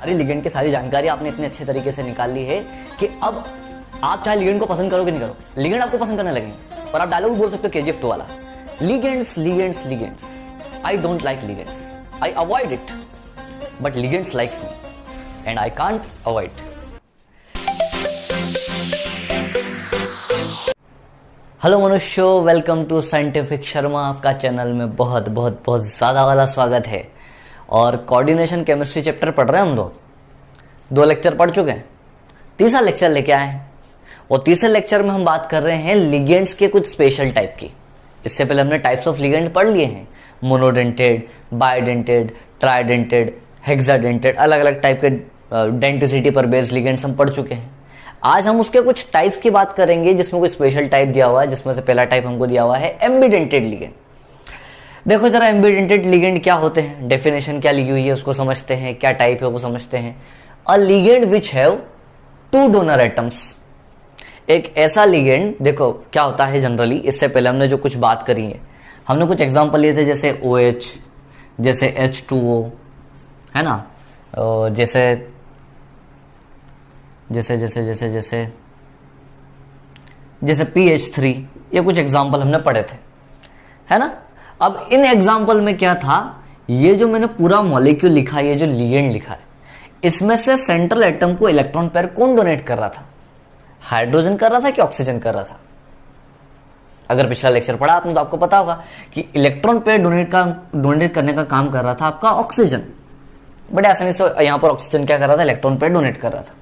सारी लिगेंड की सारी जानकारी आपने इतने अच्छे तरीके से निकाल ली है कि अब आप चाहे लिगेंड को पसंद करो कि नहीं करो, लिगेंड आपको पसंद करने लगेंगे। और आप डायलॉग बोल सकते हो केजीएफ 2 वाला, ligands ligands ligands, I don't like ligands, I avoid it, but ligands likes me and I can't avoid. Hello मनुष्यों, वेलकम टू साइंटिफिक शर्मा। आपका चैनल में बहुत बहुत बहुत ज़्यादा वाला स्वागत है। और कोऑर्डिनेशन केमिस्ट्री चैप्टर पढ़ रहे हैं हम लोग। 2 लेक्चर पढ़ चुके हैं, तीसरा लेक्चर लेके आए हैं। और तीसरे लेक्चर में हम बात कर रहे हैं लिगेंड्स के कुछ स्पेशल टाइप की। इससे पहले हमने टाइप्स ऑफ लिगेंड पढ़ लिए हैं, मोनोडेंटेड, बायोडेंटेड, ट्राइडेंटेड, हेक्साडेंटेड, अलग अलग टाइप के डेंटिसिटी पर बेस्ड लिगेंड्स हम पढ़ चुके हैं। आज हम उसके कुछ टाइप्स की बात करेंगे जिसमें कुछ स्पेशल टाइप दिया हुआ है, जिसमें से पहला टाइप हमको दिया हुआ है एम्बिडेंटेड लिगेंड। देखो जरा एम्बिडेंटेड लिगेंड क्या होते हैं, डेफिनेशन क्या लिखी हुई है उसको समझते हैं, क्या टाइप है वो समझते हैं। A ligand which have 2 donor atoms, एक ऐसा लिगेंड। देखो क्या होता है जनरली, इससे पहले हमने जो कुछ बात करी है, हमने कुछ एग्जांपल लिए थे जैसे OH, जैसे H2O, है ना, जैसे जैसे जैसे जैसे जैसे जैसे PH3, ये कुछ एग्जांपल हमने पढ़े थे, है ना। अब इन एग्जांपल में क्या था, ये जो मैंने पूरा मॉलिक्यूल लिखा है, ये जो लिगेंड लिखा है, इसमें से सेंट्रल एटम को इलेक्ट्रॉन पेयर कौन डोनेट कर रहा था? हाइड्रोजन कर रहा था कि ऑक्सीजन कर रहा था? अगर पिछला लेक्चर पढ़ा आपने तो आपको पता होगा कि इलेक्ट्रॉन पेयर डोनेट करने का काम कर रहा था आपका ऑक्सीजन। बड़े आसानी से यहां पर ऑक्सीजन क्या कर रहा था, इलेक्ट्रॉन पेयर डोनेट कर रहा था।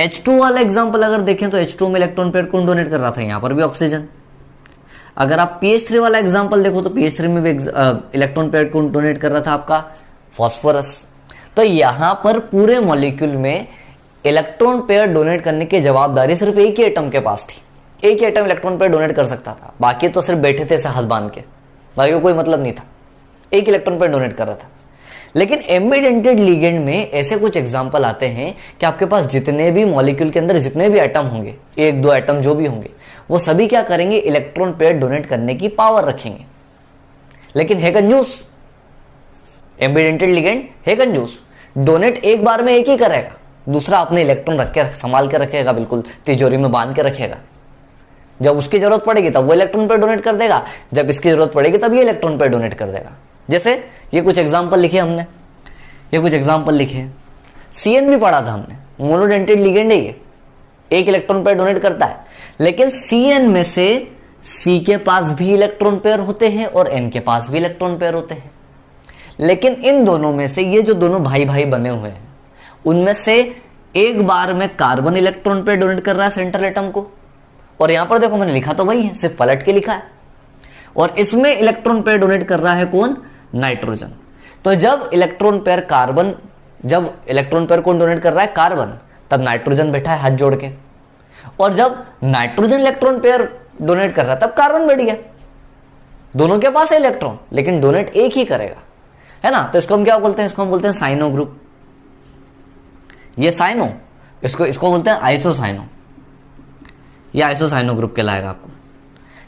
H2 वाला एग्जांपल अगर देखें तो H2 में इलेक्ट्रॉन पेयर कौन डोनेट कर रहा था? यहां पर भी ऑक्सीजन। अगर आप PH3 वाला एग्जांपल देखो तो PH3 में भी इलेक्ट्रॉन पेयर कौन डोनेट कर रहा था? आपका फास्फोरस। तो यहां पर पूरे मॉलिक्यूल में इलेक्ट्रॉन पेयर डोनेट करने की जवाबदारी सिर्फ एक ही एटम के पास थी। एक ही एटम इलेक्ट्रॉन पेयर डोनेट कर सकता था, बाकी तो सिर्फ बैठे थे ऐसे हाथ बांध के, बाकी कोई मतलब नहीं था। एक इलेक्ट्रॉन पेयर डोनेट कर रहा था। लेकिन एम्बिडेंटेड लिगेंड में ऐसे कुछ एग्जांपल आते हैं कि आपके पास जितने भी मॉलिक्यूल के अंदर जितने भी एटम होंगे, 1-2 एटम जो भी होंगे, वो सभी क्या करेंगे, इलेक्ट्रॉन पेयर डोनेट करने की पावर रखेंगे। लेकिन है कंजूस, एम्बिडेंटेड लिगेंड है कंजूस। डोनेट एक बार में एक ही करेगा, दूसरा अपने इलेक्ट्रॉन रख के संभाल के रखेगा, बिल्कुल तिजोरी में बांध के रखेगा। जब उसकी जरूरत पड़ेगी तब वो इलेक्ट्रॉन पेयर डोनेट कर देगा, जब इसकी जरूरत पड़ेगी तब ये इलेक्ट्रॉन पेयर डोनेट कर देगा। जैसे ये कुछ एग्जांपल लिखे हमने, ये कुछ एग्जांपल लिखे। CN भी पढ़ा था हमने, मोनोडेंटेड लिगेंड है, ये एक इलेक्ट्रॉन पेयर डोनेट करता है। लेकिन CN में से C के पास भी इलेक्ट्रॉन पेयर होते हैं और N के पास भी इलेक्ट्रॉन पेयर होते हैं। लेकिन इन दोनों में से ये जो दोनों भाई भाई बने हुए हैं, उनमें से एक बार में कार्बन इलेक्ट्रॉन पेयर डोनेट कर रहा है सेंट्रल एटम को, और यहां पर देखो मैंने लिखा तो वही है, सिर्फ पलट के लिखा है। और इसमें इलेक्ट्रॉन पेयर डोनेट कर रहा है कौन? नाइट्रोजन। तो जब इलेक्ट्रॉन पेयर कौन डोनेट कर रहा है? कार्बन। तब नाइट्रोजन बैठा है हाथ जोड़ के। और जब नाइट्रोजन इलेक्ट्रॉन पेयर डोनेट कर रहा है तब कार्बन बैठ गया। दोनों के पास है इलेक्ट्रॉन, लेकिन डोनेट एक ही करेगा, है ना। तो इसको हम क्या बोलते हैं? इसको हम बोलते हैं साइनो ग्रुप। ये साइनो, इसको बोलते हैं आइसोसाइनो। ये आइसोसाइनो ग्रुप कहलाएगा आपको।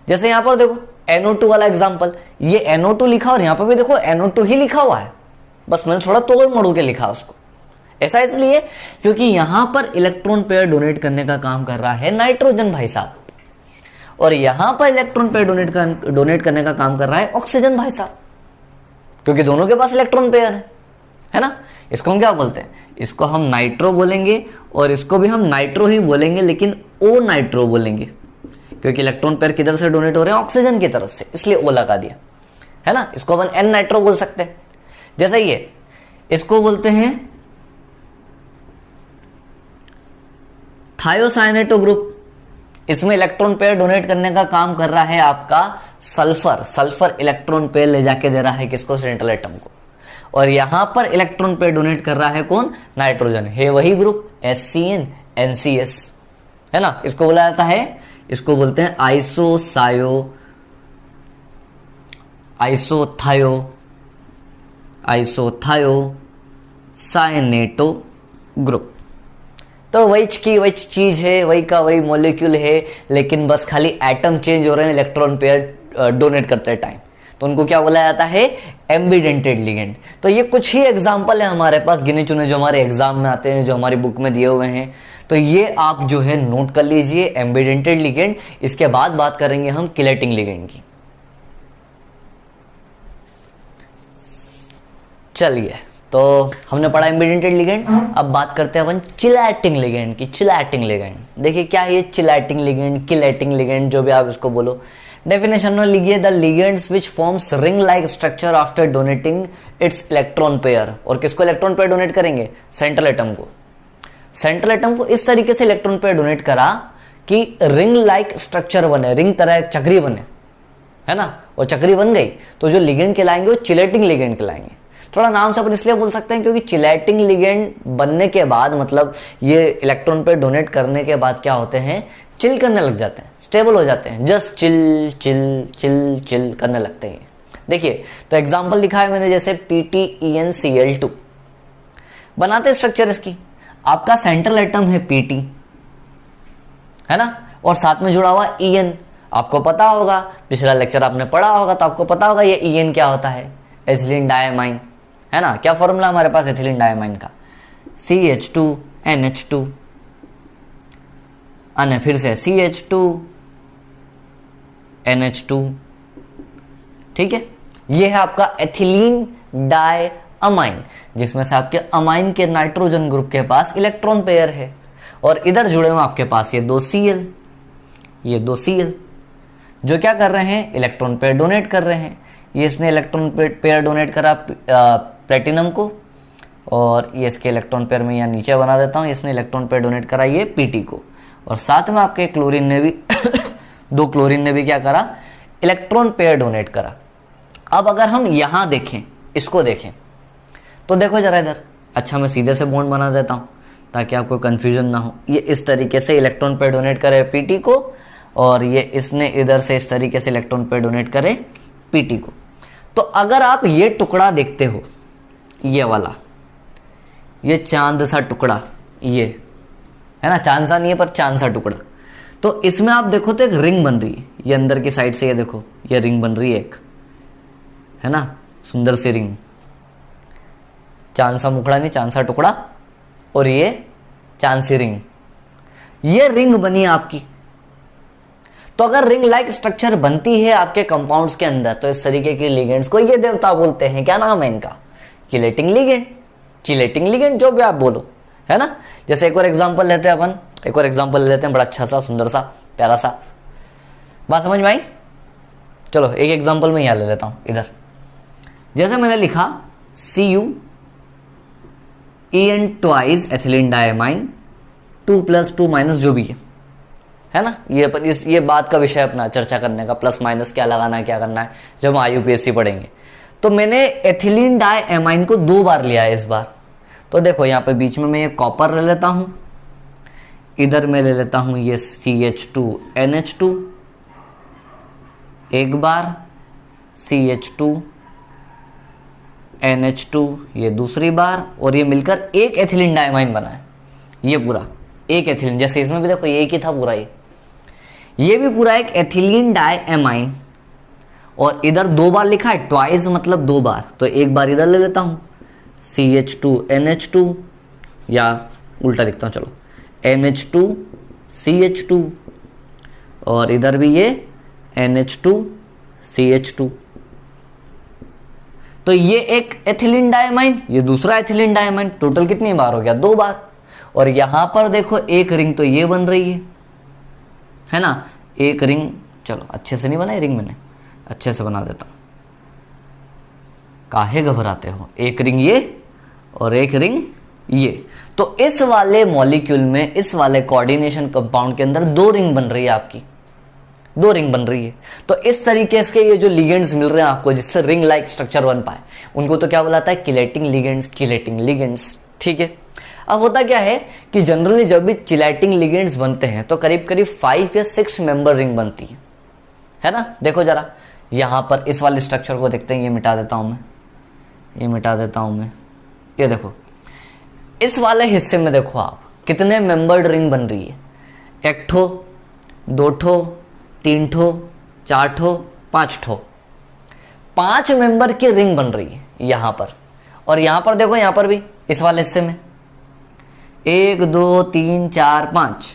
जैसे यहां पर देखो NO2 वाला एग्जांपल, ये NO2 लिखा और यहां पर भी देखो NO2 ही लिखा हुआ है, बस मैंने थोड़ा तोड़ मोड़ के लिखा उसको। ऐसा इसलिए क्योंकि यहां पर इलेक्ट्रॉन पेयर डोनेट करने का काम कर रहा है नाइट्रोजन भाई साहब, और यहां पर इलेक्ट्रॉन पेयर डोनेट करने का काम कर रहा है ऑक्सीजन भाई साहब, क्योंकि दोनों के पास इलेक्ट्रॉन पेयर है ना। इसको हम क्या बोलते हैं? इसको हम नाइट्रो बोलेंगे, और इसको भी हम नाइट्रो ही बोलेंगे, लेकिन O नाइट्रो बोलेंगे, क्योंकि इलेक्ट्रॉन पेयर किधर से डोनेट हो रहे हैं? ऑक्सीजन की तरफ से, इसलिए O लगा दिया, है ना। इसको अपन N नाइट्रो बोल सकते हैं। जैसे ये, इसको बोलते हैं थायोसाइनेटो ग्रुप। इसमें इलेक्ट्रॉन पेयर डोनेट करने का काम कर रहा है आपका सल्फर इलेक्ट्रॉन पेयर ले जाके दे रहा है किसको? सेंट्रल एटम को। और यहां पर इलेक्ट्रॉन पेयर डोनेट कर रहा है कौन? नाइट्रोजन। है वही ग्रुप SCN NCS, है ना। इसको बोला जाता है, इसको बोलते हैं आइसोथायो साइनेटो ग्रुप। तो वही की वही चीज है, वही का वही मॉलिक्यूल है, लेकिन बस खाली एटम चेंज हो रहे हैं इलेक्ट्रॉन पेयर डोनेट करते टाइम। तो उनको क्या बोला जाता है, एम्बिडेंटेड लिगेंड। तो ये कुछ ही एग्जाम्पल है हमारे पास गिने चुने जो हमारे एग्जाम में आते हैं, जो हमारी बुक में दिए हुए हैं। तो ये आप जो है नोट कर लीजिए, एम्बिडेंटेड लिगेंड। इसके बाद बात करेंगे हम किलेटिंग लिगेंड की। चलिए, तो हमने पढ़ा एम्बिडेंटेड लिगेंड। अब बात करते हैं अपन चिलैटिंग लिगेंड की। चिलैटिंग लिगेंड देखिए क्या है ये चिलैटिंग लिगेंड, किलेटिंग लिगेंड, जो भी आप इसको बोलो। डेफिनेशन में लिखिए, the ligands which forms ring like structure after donating it's electron pair. और किसको इलेक्ट्रॉन पेयर डोनेट करेंगे, सेंट्रल एटम को। सेंट्रल एटम को इस तरीके से इलेक्ट्रॉन पेयर डोनेट करा कि रिंग लाइक स्ट्रक्चर बने, रिंग तरह एक चक्री बने, है ना। और चक्री बन गई तो जो लिगेंड कहलाएंगे वो चिलेटिंग लिगेंड कहलाएंगे। थोड़ा नाम से अपन इसलिए बोल सकते हैं क्योंकि चिलेटिंग लिगेंड बनने के बाद, मतलब ये इलेक्ट्रॉन पेयर डोनेट करने के बाद क्या होते हैं, चिल करने लग जाते हैं, स्टेबल हो जाते हैं, just chill chill chill chill करने लगते हैं। देखिए, तो एग्जांपल लिखा है मैंने, जैसे PTEnCl2 बनाते स्ट्रक्चर इसकी। आपका सेंट्रल एटम है PT, है ना, और साथ में जुड़ा हुआ EN। आपको पता होगा, पिछला लेक्चर आपने पढ़ा होगा तो आपको पता होगा ये EN क्या होता है, एथिलीन डायमाइन, है ना। क्या फॉर्मूला हमारे पास एथिलीन डायमाइन का, CH2NH2, अन्य फिर से CH2NH2, ठीक है। ये है आपका एथिलीन डायमाइन, जिसमें से आपके अमाइन के नाइट्रोजन ग्रुप के पास इलेक्ट्रॉन पेयर है, और इधर जुड़े हुए आपके पास ये 2 Cl, ये 2 Cl, जो क्या कर रहे हैं, इलेक्ट्रॉन पेयर डोनेट कर रहे हैं। ये इसने इलेक्ट्रॉन पेयर डोनेट करा प्लेटिनम को, और ये इसके इलेक्ट्रॉन पेयर में यहाँ नीचे बना देता हूँ, इसने इलेक्ट्रॉन पेयर डोनेट करा ये PT को, और साथ में आपके क्लोरीन ने भी 2 क्लोरीन ने भी क्या करा, इलेक्ट्रॉन पेयर डोनेट करा। अब अगर हम यहां देखें, इसको देखें, तो देखो जरा इधर। अच्छा, मैं सीधे से बॉन्ड बना देता हूं ताकि आपको कंफ्यूजन ना हो। ये इस तरीके से इलेक्ट्रॉन पेयर डोनेट करे PT को, और ये इसने इधर से इस तरीके से इलेक्ट्रॉन पेयर डोनेट करे PT को। तो अगर आप ये टुकड़ा देखते हो, ये वाला, ये चांद सा टुकड़ा, ये है ना, चांद सा नहीं है पर चांद सा टुकड़ा, तो इसमें आप देखो तो एक रिंग बन रही है। ये अंदर की साइड से ये देखो, ये रिंग बन रही है एक, है ना, सुंदर सी रिंग, चांद सा मुखड़ा नहीं, चांद सा टुकड़ा, और ये चांद सी रिंग, ये रिंग बनी आपकी। तो अगर रिंग लाइक स्ट्रक्चर बनती है आपके कंपाउंड्स के अंदर, तो इस तरीके के लिगेंड्स को ये देवता बोलते हैं। क्या नाम है इनका, किलेटिंग लिगेंड, चिलेटिंग लिगेंड, जो भी आप बोलो, है ना। जैसे एक और एग्जांपल लेते हैं अपन, एक और एग्जांपल लेते हैं, बड़ा अच्छा सा, सुंदर सा, प्यारा सा। बात समझ में आई? चलो एक एग्जांपल में यहां ले लेता हूं इधर। जैसे मैंने लिखा CuEn ट्वाइस एथिलीन डायमाइन 2+2- जो भी है ना। ये बात का विषय अपना चर्चा करने का, प्लस माइनस क्या लगाना है, क्या करना है, जब हम IUPAC पढ़ेंगे। तो मैंने एथिलीन डायमाइन को 2 बार लिया है इस बार। तो देखो यहाँ पे बीच में मैं ये कॉपर ले लेता हूं, इधर मैं ले लेता हूं ये CH2NH2 एक बार, CH2NH2 ये दूसरी बार, और ये मिलकर एक एथिलीन डायमाइन बना है। ये पूरा एक एथिलीन, जैसे इसमें भी देखो ये एक ही था पूरा, ये भी पूरा एक एथिलीन डायमाइन, और इधर 2 बार लिखा है, ट्वाइस मतलब 2 बार, तो एक बार इधर ले लेता हूं CH2NH2, या उल्टा लिखता हूं, चलो NH2CH2, और इधर भी ये NH2CH2। तो ये एक एथिलीन डायमाइन, ये दूसरा एथिलीन डायमाइन, टोटल कितनी बार हो गया, 2 बार। और यहां पर देखो एक रिंग तो ये बन रही है ना, एक रिंग। चलो अच्छे से नहीं बनाई रिंग, मैंने अच्छे से बना देता हूं, काहे घबराते हो। एक रिंग ये और एक रिंग ये। तो इस वाले मॉलिक्यूल में, इस वाले कोऑर्डिनेशन कंपाउंड के अंदर 2 रिंग बन रही है आपकी, 2 रिंग बन रही है। तो इस तरीके से ये जो लिगेंड्स मिल रहे हैं आपको, जिससे रिंग लाइक स्ट्रक्चर बन पाए, उनको तो क्या बुलाता है, किलेटिंग लिगेंड्स, चिलेटिंग लिगेंड्स, ठीक है। अब होता क्या है कि जनरली जब भी चिलेटिंग लिगेंड्स बनते हैं तो करीब करीब 5 या 6 मेंबर रिंग बनती है ना। देखो जरा यहां पर इस वाले स्ट्रक्चर को देखते हैं, ये मिटा देता हूं मैं, ये मिटा देता हूं मैं। ये देखो इस वाले हिस्से में देखो आप कितने मेंबर्ड रिंग बन रही है, 1 ठो, 2 ठो, 3 ठो, 4 ठो, 5 ठो। 5 मेंबर की रिंग बन रही है यहां पर, और यहां पर देखो, यहां पर भी इस वाले हिस्से में 1 2 3 4 5,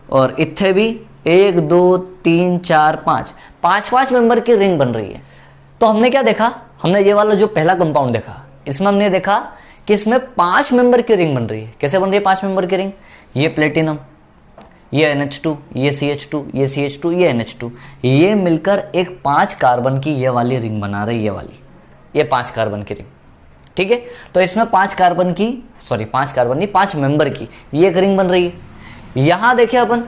और इत्थे भी 1 2 3 4 5, 5 मेंबर की रिंग बन रही है। तो हमने क्या देखा, हमने ये वाला जो पहला कंपाउंड देखा, इसमें हमने देखा कि इसमें 5 मेंबर की रिंग बन रही है। कैसे बन रही है 5 मेंबर की रिंग? ये प्लेटिनम, ये NH2, ये CH2, ये CH2, ये NH2, ये मिलकर एक 5 कार्बन की ये वाली रिंग बना रही है, ये वाली, ये 5 कार्बन की रिंग। ठीक है, तो इसमें 5 कार्बन की, सॉरी 5 कार्बन नहीं, 5 मेंबर की ये एक रिंग बन रही है। यहां देखिए अपन,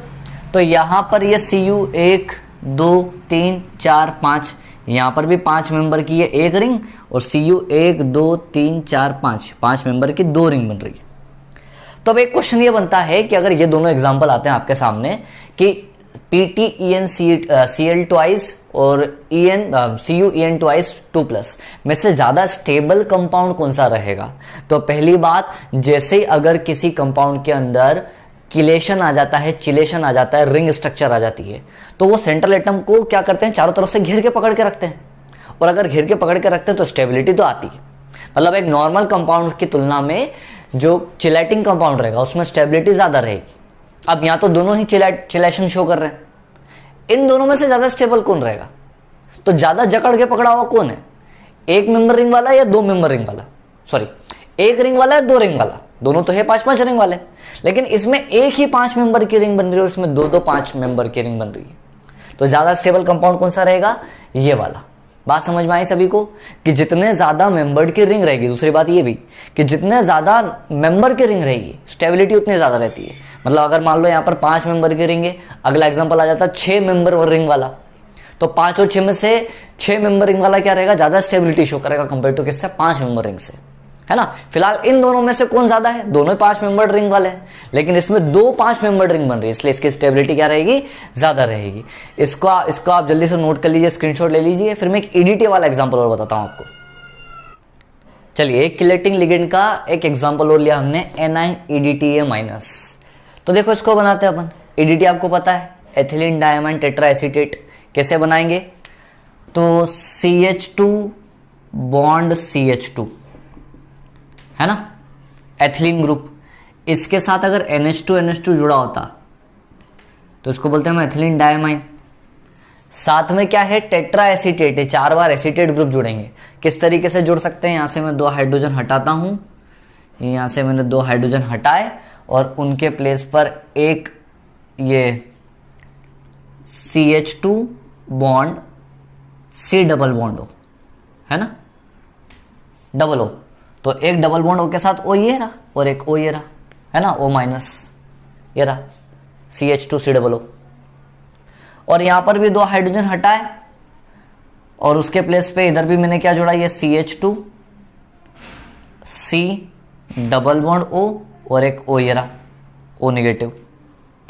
तो यहां पर ये Cu 1 2 3 4 5, यहां पर भी 5 मेंबर की ये एक रिंग, और Cu 1 2 3 4 5, 5 मेंबर की 2 रिंग बन रही है। तो अब एक क्वेश्चन ये बनता है कि अगर ये दोनों एग्जांपल आते हैं आपके सामने कि PTEN ट्वाइस और CuEN ट्वाइस 2+ में से ज्यादा स्टेबल कंपाउंड कौन सा रहेगा, तो पहली बात, जैसे ही अगर किसी कंपाउंड के अंदर किलेशन आ जाता है, चिलेशन आ जाता है, रिंग स्ट्रक्चर आ जाती है, तो वो सेंट्रल एटम को क्या करते हैं, चारों तरफ से घेर के पकड़ के रखते हैं, और अगर घेर के पकड़ के रखते हैं तो स्टेबिलिटी तो आती है। मतलब एक नॉर्मल कंपाउंड की तुलना में जो चिलेटिंग कंपाउंड रहेगा उसमें स्टेबिलिटी ज्यादा रहेगी। अब यहां तो दोनों ही चिलेशन शो कर रहे हैं, इन दोनों में से ज्यादा स्टेबल कौन रहेगा? तो ज्यादा जकड़ के पकड़ा हुआ कौन है, एक मेंबर रिंग वाला या 2 मेंबर रिंग वाला? सॉरी, एक रिंग वाला या 2 रिंग वाला? दोनों तो है 5 रिंग वाले, लेकिन इसमें एक ही 5 मेंबर की रिंग बन रही है और इसमें 2 5 मेंबर की रिंग बन रही है। तो ज्यादा स्टेबल कंपाउंड कौन सा रहेगा? ये वाला। बात समझ में आई सभी को कि जितने ज्यादा मेंबर्ड की रिंग रहेगी, दूसरी बात ये भी कि जितने ज्यादा मेंबर की रिंग रहेगी स्टेबिलिटी उतनी ज्यादा रहती है। मतलब अगर मान लो यहाँ पर 5 मेंबर की रिंग है, अगला एग्जांपल आ जाता है 6 मेंबर और रिंग वाला, तो 5 और 6 में से 6 मेंबर रिंग वाला क्या रहेगा, ज्यादा स्टेबिलिटी शो करेगा कंपेयर टू किससे, 5 मेंबर रिंग से, है ना। फिलहाल इन दोनों में से कौन ज्यादा है, दोनों 5 मेंबर्ड रिंग वाले हैं, लेकिन इसमें 2 5 मेंबर्ड रिंग बन रही है, इसलिए इसकी स्टेबिलिटी क्या रहेगी, ज्यादा रहेगी। इसको आप जल्दी से नोट कर लीजिए, स्क्रीनशॉट ले लीजिए। फिर मैं एक EDTA वाला एग्जांपल और बताता हूं आपको। चलिए, एक किलेटिंग लिगेंड का एक एग्जांपल और लिया हमने, एनाइन EDTA-। तो देखो इसको बनाते हैं अपन। EDTA आपको पता है, एथिलीन डायमाइन टेट्रा एसीटेट। कैसे बनाएंगे, तो CH2 बॉन्ड CH2 है ना, एथिलीन ग्रुप, इसके साथ अगर NH2 जुड़ा होता तो इसको बोलते हैं हम एथिलीन डायमाइन। साथ में क्या है, टेट्रा एसीटेट है, 4 बार एसीटेट ग्रुप जुड़ेंगे। किस तरीके से जुड़ सकते हैं, यहां से मैं 2 हाइड्रोजन हटाता हूं, यहां से मैंने 2 हाइड्रोजन हटाए और उनके प्लेस पर एक ये CH2 bond C double bond हो, है ना, डबल O, तो एक डबल बॉन्ड O के साथ O ये रहा और एक O ये रहा, है ना, O- ये रहा CH2 C डबल O। और यहां पर भी 2 हाइड्रोजन हटाए और उसके प्लेस पे इधर भी मैंने क्या जोड़ा, ये CH2 C double bond O और एक O ये रहा, O नेगेटिव।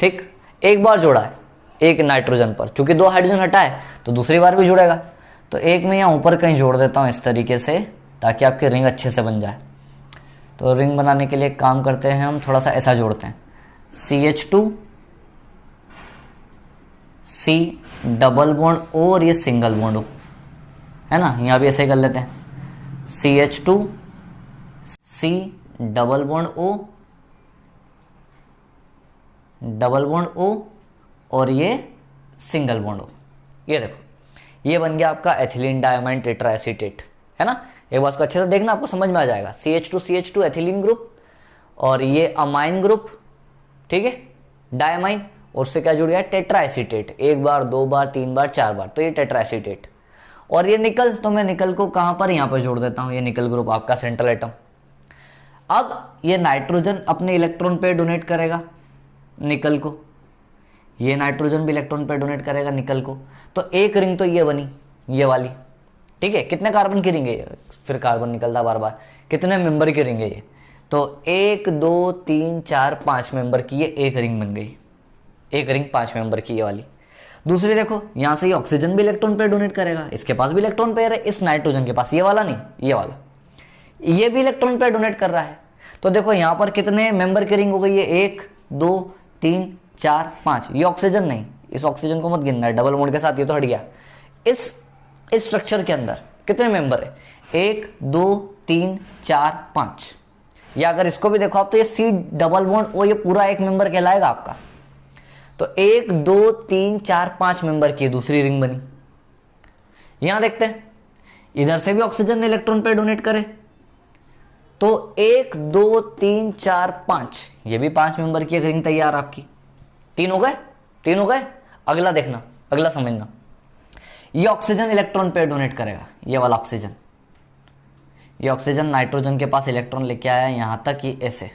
ठीक, एक बार जोड़ा है एक नाइट्रोजन पर, चूंकि 2 हाइड्रोजन हटाए तो दूसरी बार भी जुड़ेगा, तो एक मैं यहां ऊपर कहीं जोड़ देता हूं इस तरीके से, ताकि आपकी रिंग अच्छे से बन जाए। तो रिंग बनाने के लिए काम करते हैं हम, थोड़ा सा ऐसा जोड़ते हैं, CH2 C double bond O और ये सिंगल बॉन्ड O, है ना, यहां भी ऐसे ही कर लेते हैं, CH2 C double bond O double bond O और ये सिंगल बॉन्ड O। ये देखो, ये बन गया आपका एथिलीन डायमाइन टेट्रा एसीटेट, है ना। एक बार उसको अच्छे से देखना, आपको समझ में आ जाएगा। CH2 एथिलीन ग्रुप और ये अमाइन ग्रुप, ठीक है, डायमाइन, और उससे क्या जुड़ गया, टेट्रा एसीटेट, 1 बार 2 बार 3 बार 4 बार, तो ये टेट्रा एसीटेट। और ये निकल, तो मैं निकल को कहां पर, यहां पर जोड़ देता हूं, ये निकल ग्रुप आपका सेंट्रल एटम। अब ये नाइट्रोजन अपने इलेक्ट्रॉन पे डोनेट करेगा निकल को, ये नाइट्रोजन भी इलेक्ट्रॉन पे डोनेट करेगा निकल को, तो एक रिंग तो ये बनी, ये वाली, ठीक है। कितने कार्बन की रिंग है ये, फिर कार्बन निकलता बार बार, कितने मेंबर की रिंग है ये, तो 1 2 3 4 5 मेंबर की ये एक रिंग बन गई, एक रिंग 5 मेंबर की ये वाली। दूसरी देखो, यहां से ये ऑक्सीजन भी इलेक्ट्रॉन पे डोनेट करेगा, इसके पास भी इलेक्ट्रॉन पेयर है, इस नाइट्रोजन के पास, ये वाला नहीं, ये वाला, ये भी इलेक्ट्रॉन पे डोनेट कर रहा है। तो देखो यहां पर कितने मेंबर की रिंग हो गई है, 1 2 3 4 5, ये ऑक्सीजन नहीं, इस ऑक्सीजन को मत गिनना है, डबल बॉन्ड के साथ ये तो हट गया। इस स्ट्रक्चर के अंदर कितने मेंबर है, 1 2 3 4 5। या अगर इसको भी देखो आप तो ये C डबल बॉन्ड O ये पूरा एक मेंबर कहलाएगा आपका। तो 1 2 3 4 5 मेंबर की दूसरी रिंग बनी। यहां देखते हैं इधर से भी ऑक्सीजन ने इलेक्ट्रॉन पेयर डोनेट करे, तो 1 2 3 4 5 ये भी 5 मेंबर की एक रिंग तैयार आपकी। 3 हो गए, 3 हो गए। अगला देखना, अगला समझना, ये ऑक्सीजन इलेक्ट्रॉन पेयर डोनेट करेगा, ये वाला ऑक्सीजन। ये ऑक्सीजन नाइट्रोजन के पास इलेक्ट्रॉन लेके आया यहां तक, ये ऐसे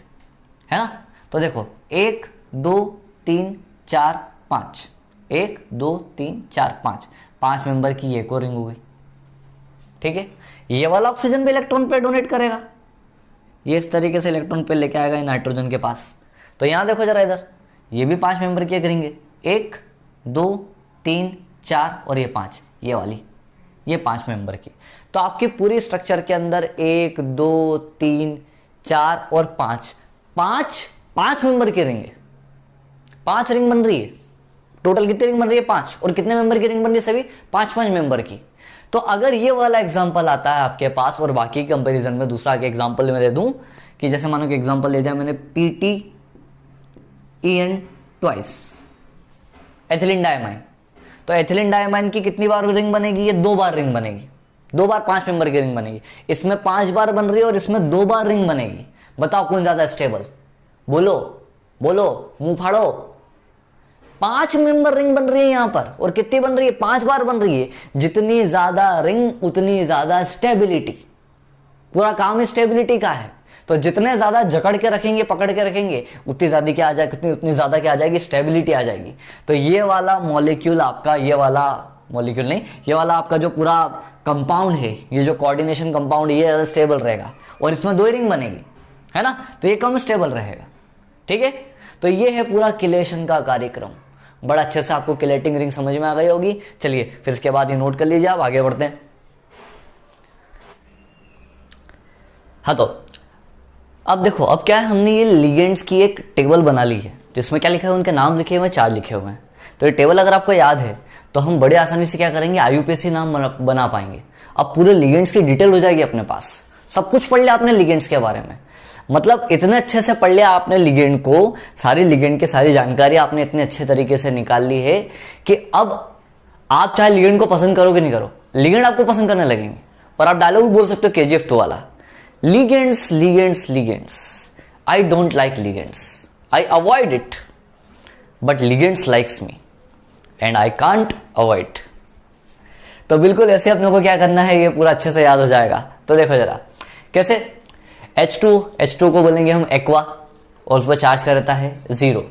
है ना। तो देखो 1 2 3 4 5, 1 2 3 4 5, 5 मेंबर की एक और रिंग हो गई। ठीक है, ये वाला ऑक्सीजन भी इलेक्ट्रॉन पेयर डोनेट करेगा, ये इस तरीके से इलेक्ट्रॉन पेयर लेके आएगा नाइट्रोजन के पास। तो यहां देखो जरा इधर, ये भी 5 मेंबर की एक रिंग है, 1 2 3 4 और ये 5, ये वाली, ये 5 मेंबर की। तो आपकी पूरी स्ट्रक्चर के अंदर 1 2 3 4 और 5, 5 मेंबर की रिंग है, 5 रिंग बन रही है। टोटल कितनी रिंग बन रही है, 5। और कितने मेंबर की रिंग बन रही है, सभी 5 मेंबर की। तो अगर ये वाला एग्जांपल आता है आपके पास और बाकी कंपैरिजन में दूसरा के एग्जांपल मैं दे दूं कि जैसे मानो कि एग्जांपल ले दिया मैंने PTEN ट्वाइस एथिलीन डायमाइन, तो एथिलीन डायमाइन की कितनी बार रिंग बनेगी, ये 2 बार रिंग बनेगी, 2 बार 5 मेंबर की रिंग बनेगी। इसमें 5 बार बन रही है और इसमें 2 बार रिंग बनेगी। बताओ कौन ज्यादा स्टेबल, बोलो बोलो, मुंह फाड़ो। 5 मेंबर रिंग बन रही है यहां पर, और कितनी बन रही है, 5 बार बन रही है। जितनी ज्यादा रिंग उतनी ज्यादा स्टेबिलिटी, पूरा काम स्टेबिलिटी का है। तो जितने ज्यादा जकड़ के रखेंगे, पकड़ के रखेंगे, उतनी ज्यादा क्या आ जाएगी, उतनी ज्यादा क्या आ जाएगी, स्टेबिलिटी आ जाएगी। तो ये वाला मॉलिक्यूल आपका, ये वाला मॉलिक्यूल नहीं, ये वाला आपका जो पूरा कंपाउंड है, ये जो कोऑर्डिनेशन कंपाउंड, ये ज्यादा स्टेबल रहेगा। और इसमें 2 रिंग बनेगी, है ना, तो ये कम स्टेबल रहेगा। ठीक है, तो ये है पूरा किलेशन का कार्यक्रम। बड़ा अच्छे से आपको किलेटिंग रिंग समझ में आ गई होगी। चलिए फिर इसके बाद ये नोट कर लीजिए, आप आगे बढ़ते हैं। हाँ, तो अब देखो, अब क्या है, हमने ये लिगेंड्स की एक टेबल बना ली है जिसमें क्या लिखा है, उनके नाम लिखे हुए हैं, चार्ज लिखे हुए हैं। तो ये टेबल अगर आपको याद है तो हम बड़े आसानी से क्या करेंगे, IUPAC नाम बना पाएंगे। अब पूरे लिगेंड्स की डिटेल हो जाएगी अपने पास, सब कुछ पढ़ लिया आपने लिगेंड्स के बारे में। मतलब इतने अच्छे से पढ़ लिया आपने लिगेंड को, सारी लिगेंड की सारी जानकारी आपने इतने अच्छे तरीके से निकाल ली है कि अब आप चाहे लिगेंड को पसंद करो कि नहीं करो, लिगेंड आपको पसंद करने लगेंगे। और आप डायलॉग बोल सकते हो KGF 2 वाला, ligands ligands ligands, I don't like ligands, I avoid it, but ligands likes me and I can't avoid. तो बिल्कुल ऐसे अपने को क्या करना है, ये पूरा अच्छे से याद हो जाएगा। तो देखो जरा कैसे, H2 को बोलेंगे हम एक्वा, और उस पर चार्ज का रहता है 0।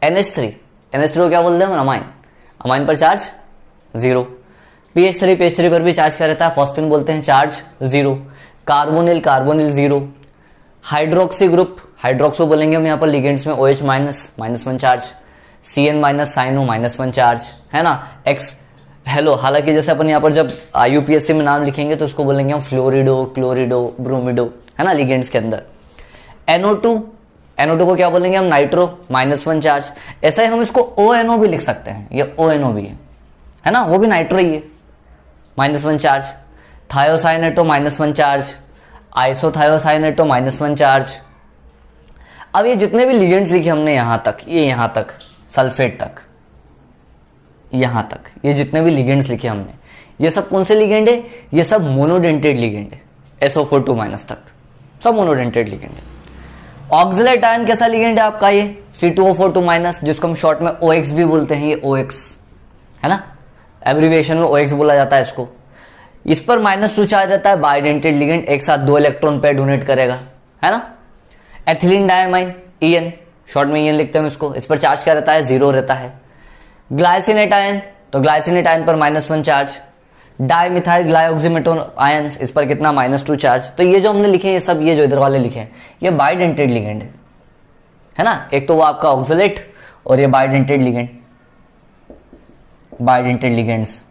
NH3 को क्या बोलते हैं हम, अमाइन पर चार्ज 0। PH3 पर भी चार्ज का रहता है, फॉस्फेन बोलते हैं, charge 0। Carbonyl 0। Hydroxy group, hydroxo बोलेंगे हम यहाँ पर लिगेंड्स में, OH -1 charge, CN- cyano -1 charge, है ना। एक्स हेलो, हालांकि जैसे अपन यहाँ पर जब IUPAC में नाम लिखेंगे तो उसको बोलेंगे हम फ्लोरिडो, क्लोरिडो, ब्रोमिडो, है ना, लिगेंड्स के अंदर। NO2 को क्या बोलेंगे हम, नाइट्रो -1 चार्ज। ऐसा ही हम इसको ONO भी लिख सकते हैं, ये ONO भी है ना, वो भी नाइट्रो ही है, -1 charge. Thiocyanato -1 charge, isothiocyanato -1 charge. अब ये जितने भी लिगेंड्स लिखे हमने यहां तक, ये यहां तक सल्फेट तक, यहां तक ये जितने भी लिगेंड्स लिखे हमने, ये सब कौन से लिगेंड है, ये सब मोनोडेंटेड लिगेंड है, SO4 तक सब मोनोडेंटेड लिगेंड है। ऑक्सलेट आयन कैसा लिगेंड है आपका, ये C2O4 जिसको हम शॉर्ट में OX भी बोलते हैं, ये OX है ना, एब्रिविएशन में OX बोला जाता है इसको। इस पर -2 चार्ज रहता है, बाइडेंटेड लिगेंड, एक साथ 2 इलेक्ट्रॉन पेयर डोनेट करेगा, है ना। एथिलीन डायमाइन, EN शॉर्ट में EN लिखते हैं इसको, इस पर चार्ज क्या रहता है, 0 रहता है। ग्लाइसिनेट आयन, तो ग्लाइसिनेट आयन पर -1 चार्ज। डाइमिथाइल ग्लाइऑक्सीमेटोन आयंस, इस पर कितना, -2 चार्ज। तो ये जो हमने लिखे ये सब, ये जो इधर वाले लिखे हैं, ये बाइडेंटेड लिगेंड है ना। एक तो वो आपका ऑक्सलेट और ये बाइडेंटेड लिगेंड, बाइडेंटेड लिगेंड्स।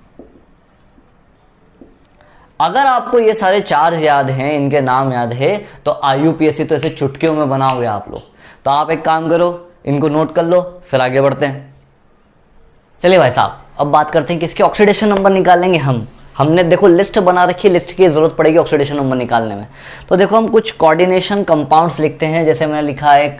अगर आपको ये सारे चार्ज याद हैं, इनके नाम याद है, तो IUPAC तो ऐसे चुटकियों में बनाओगे आप लोग। तो आप एक काम करो, इनको नोट कर लो, फिर आगे बढ़ते हैं। चलिए भाई साहब, अब बात करते हैं कि इसके ऑक्सीडेशन नंबर निकालेंगे हम। हमने देखो लिस्ट बना रखी है, लिस्ट की जरूरत पड़ेगी ऑक्सीडेशन नंबर निकालने में। तो देखो हम कुछ कोऑर्डिनेशन कंपाउंड्स लिखते हैं, जैसे मैंने लिखा एक